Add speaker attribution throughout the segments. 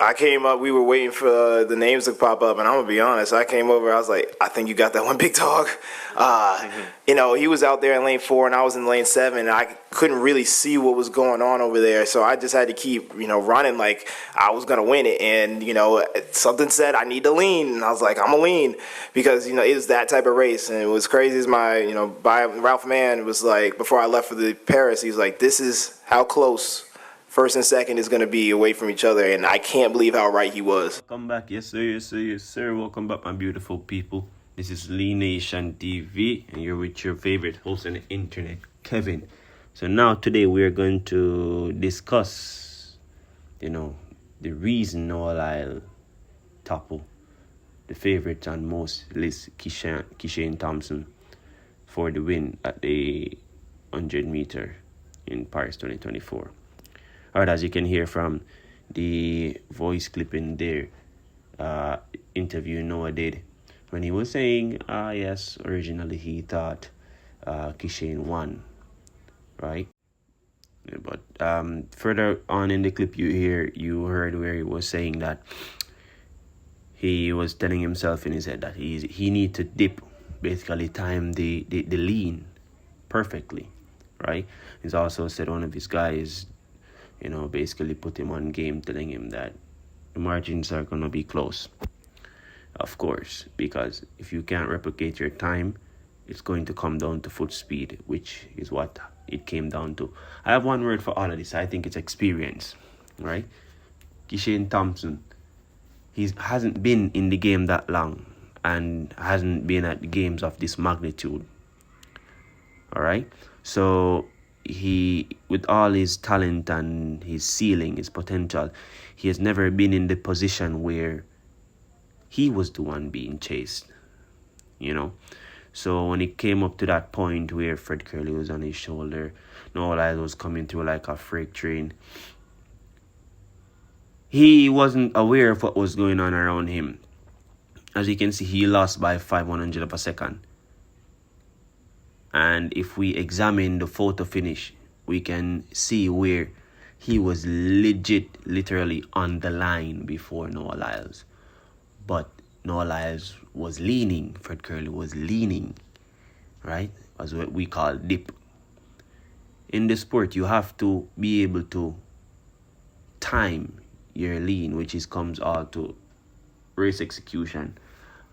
Speaker 1: I came up, we were waiting for the names to pop up, and I'm going to be honest, I came over, I was like, I think you got that one, big dog. You know, he was out there in lane 4, and I was in lane 7, and I couldn't really see what was going on over there, so I just had to keep, you know, running like I was going to win it, and, you know, something said I need to lean, and I was like, I'm going to lean, because, you know, it was that type of race, and it was crazy as my, you know, Ralph Mann was like, before I left for the Paris, he was like, this is how close first and second is going to be away from each other, and I can't believe how right he was.
Speaker 2: Welcome back. Yes, sir. Yes, sir. Yes, sir. Welcome back, my beautiful people. This is KISHANE TV, and you're with your favorite host on the internet, Kevin. So now, today, we are going to discuss, you know, the reason NOAH LYLES topple the favorite on most list, KISHANE Thompson, for the win at the 100 meter in Paris 2024. Alright, as you can hear from the voice clip in there, interview Noah did, when he was saying, yes, originally he thought KISHANE won, right? Yeah, but further on in the clip you heard where he was saying that he was telling himself in his head that he need to dip, basically time the lean perfectly, right? He's also said one of his guys, you know, basically put him on game, telling him that the margins are going to be close. Of course, because if you can't replicate your time, it's going to come down to foot speed, which is what it came down to. I have one word for all of this. I think it's experience, right? KISHANE Thompson, he hasn't been in the game that long and hasn't been at games of this magnitude. All right? So he, with all his talent and his ceiling, his potential, he has never been in the position where he was the one being chased, you know. So when it came up to that point where Fred Curley was on his shoulder, NOAH LYLES was coming through like a freight train, he wasn't aware of what was going on around him. As you can see, he lost by 5/100 of a second. And if we examine the photo finish, we can see where he was literally on the line before NOAH LYLES. But NOAH LYLES was leaning, Fred Curley was leaning, right? As what we call dip. In the sport, you have to be able to time your lean, which comes all to race execution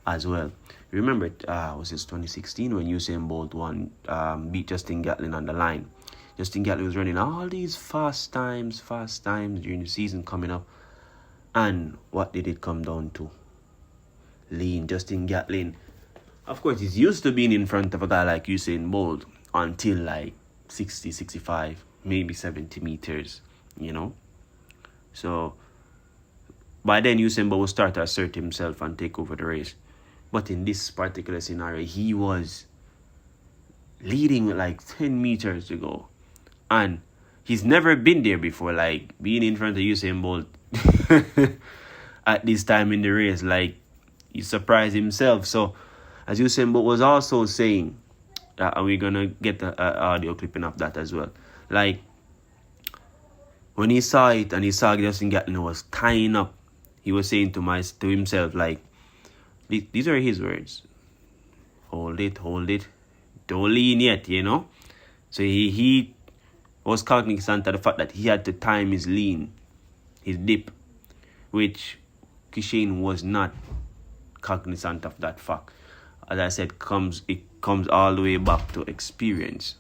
Speaker 2: as well. Remember, was this 2016 when Usain Bolt won, beat Justin Gatlin on the line? Justin Gatlin was running all these fast times during the season coming up. And what did it come down to? Lean. Justin Gatlin, of course, he's used to being in front of a guy like Usain Bolt until like 60, 65, maybe 70 meters, you know? So by then, Usain Bolt will start to assert himself and take over the race. But in this particular scenario, he was leading with like 10 meters to go. And he's never been there before, like being in front of Usain Bolt at this time in the race. Like, he surprised himself. So, as Usain Bolt was also saying, and we're going to get the audio clipping of that as well. Like, when he saw it and he saw Justin Gatlin was tying up, he was saying to himself, like, these are his words. Hold it. Don't lean yet, you know. So he was cognizant of the fact that he had to time his lean, his dip, which KISHANE was not cognizant of that fact. As I said, it comes all the way back to experience.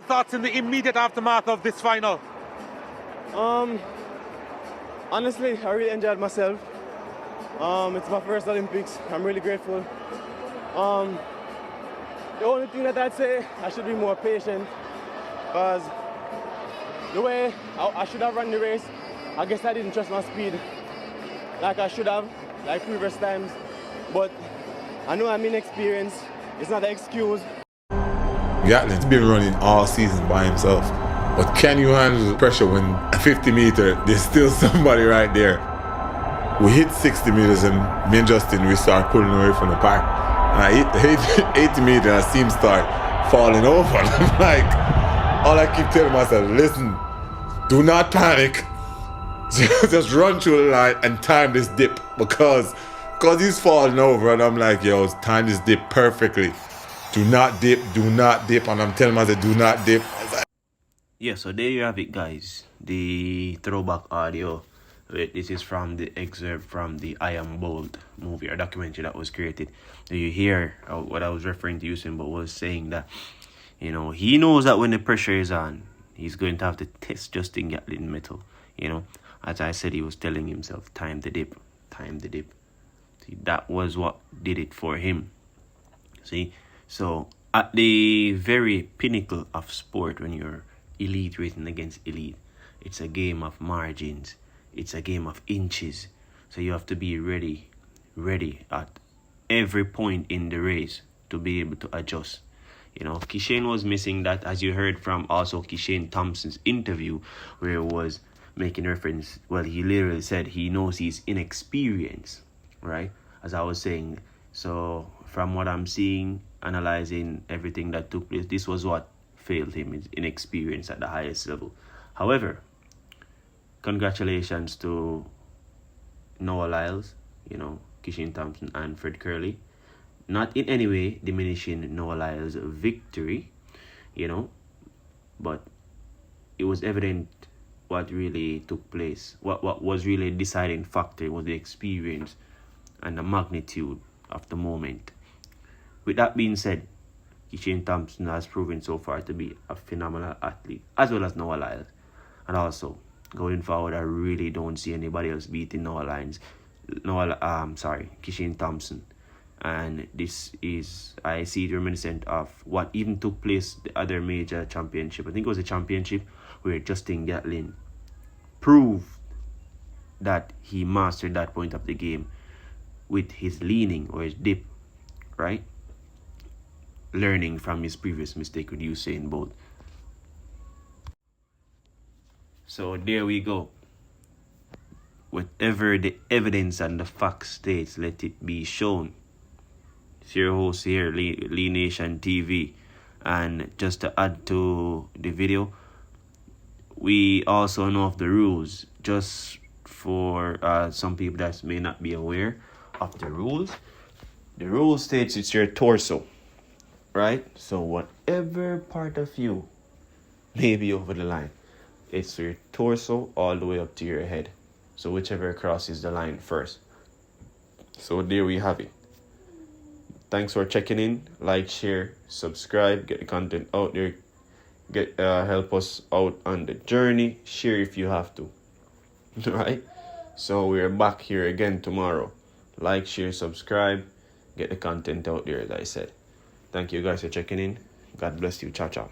Speaker 3: Thoughts in the immediate aftermath of this final?
Speaker 4: Honestly, I really enjoyed myself. It's my first Olympics. I'm really grateful. The only thing that I'd say, I should be more patient, because the way I should have run the race, I guess I didn't trust my speed like I should have, like previous times. But I know I'm inexperienced. It's not an excuse.
Speaker 5: Gatlin's been running all season by himself. But can you handle the pressure when at 50 meters, there's still somebody right there? We hit 60 meters and me and Justin, we start pulling away from the pack. And I hit 80 meters and I see him start falling over. And I'm like, all I keep telling myself, listen, do not panic. just run through the line and time this dip because he's falling over, and I'm like, yo, time this dip perfectly. Do not dip, and I'm telling him, I said, do not dip.
Speaker 2: Yeah, so there you have it, guys. The throwback audio. This is from the excerpt from the I Am Bold movie or documentary that was created. So you hear what I was referring to Usain Bolt was saying that, you know, he knows that when the pressure is on, he's going to have to test Justin Gatlin metal. You know, as I said, he was telling himself, time the dip, time the dip. See, that was what did it for him. See, so at the very pinnacle of sport, when you're elite racing against elite, it's a game of margins. It's a game of inches. So you have to be ready at every point in the race to be able to adjust. You know, Kishane was missing that, as you heard from also KISHANE Thompson's interview, where he was making reference. Well, he literally said he knows he's inexperienced, right? As I was saying. So from what I'm seeing, analyzing everything that took place, this was what failed him, is inexperience at the highest level. However, congratulations to NOAH LYLES, you know, KISHANE Thompson and Fred Curley. Not in any way diminishing NOAH LYLES' victory, you know, but it was evident what really took place. What was really a deciding factor was the experience and the magnitude of the moment. With that being said, KISHANE Thompson has proven so far to be a phenomenal athlete, as well as NOAH LYLES. And also, going forward, I really don't see anybody else beating KISHANE Thompson. And this is, I see it reminiscent of what even took place the other major championship. I think it was a championship where Justin Gatlin proved that he mastered that point of the game with his leaning or his dip, right? Learning from his previous mistake with Usain Bolt. So there we go. Whatever the evidence and the facts states, let it be shown. It's your host here, Lee Nation TV. And just to add to the video, we also know of the rules. Just for some people that may not be aware of the rules. The rule states it's your torso, right? So whatever part of you may be over the line, it's your torso all the way up to your head. So whichever crosses the line first. So there we have it. Thanks for checking in. Like, share, subscribe, get the content out there. Help us out on the journey. Share if you have to. Alright? So we're back here again tomorrow. Like, share, subscribe, get the content out there, as I said. Thank you guys for checking in. God bless you. Ciao, ciao.